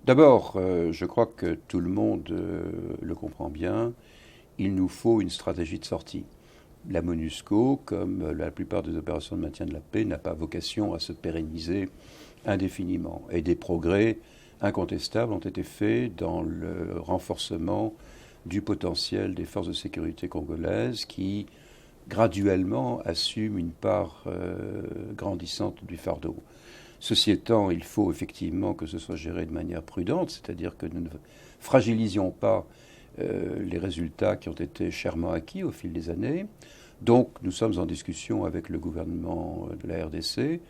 D'abord, je crois que tout le monde le comprend bien, il nous faut une stratégie de sortie. La MONUSCO, comme la plupart des opérations de maintien de la paix, n'a pas vocation à se pérenniser indéfiniment. Et des progrès incontestables ont été faits dans le renforcement du potentiel des forces de sécurité congolaises qui, graduellement, assument une part grandissante du fardeau. Ceci étant, il faut effectivement que ce soit géré de manière prudente, c'est-à-dire que nous ne fragilisions pas les résultats qui ont été chèrement acquis au fil des années. Donc nous sommes en discussion avec le gouvernement de la RDC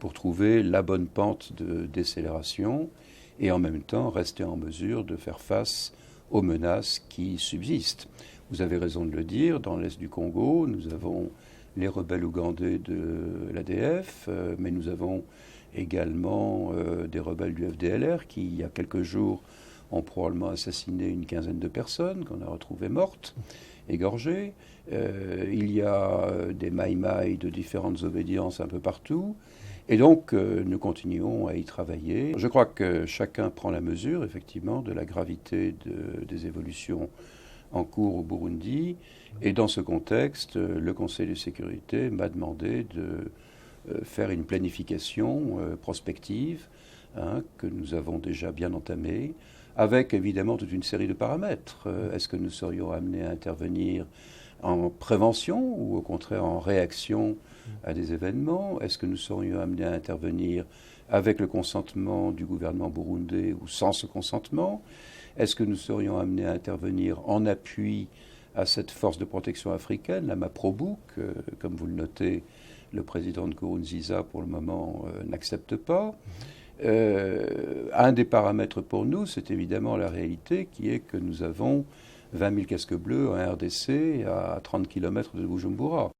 pour trouver la bonne pente de décélération et en même temps rester en mesure de faire face aux menaces qui subsistent. Vous avez raison de le dire, dans l'est du Congo, nous avons les rebelles ougandais de l'ADF, mais nous avons également des rebelles du FDLR qui, il y a quelques jours, ont probablement assassiné une quinzaine de personnes qu'on a retrouvées mortes, égorgées. Il y a des maïmaïs de différentes obédiences un peu partout. Et donc, nous continuons à y travailler. Je crois que chacun prend la mesure, effectivement, de la gravité des évolutions en cours au Burundi. Et dans ce contexte, le Conseil de sécurité m'a demandé de faire une planification prospective que nous avons déjà bien entamée, avec évidemment toute une série de paramètres. Est-ce que nous serions amenés à intervenir en prévention ou au contraire en réaction à des événements? Est-ce que nous serions amenés à intervenir avec le consentement du gouvernement burundais ou sans ce consentement? Est-ce que nous serions amenés à intervenir en appui à cette force de protection africaine, la MAPROBOUC, comme vous le notez, le président de Nkurunziza, pour le moment, n'accepte pas. Un des paramètres pour nous, c'est évidemment la réalité qui est que nous avons 20 000 casques bleus en RDC à 30 km de Bujumbura.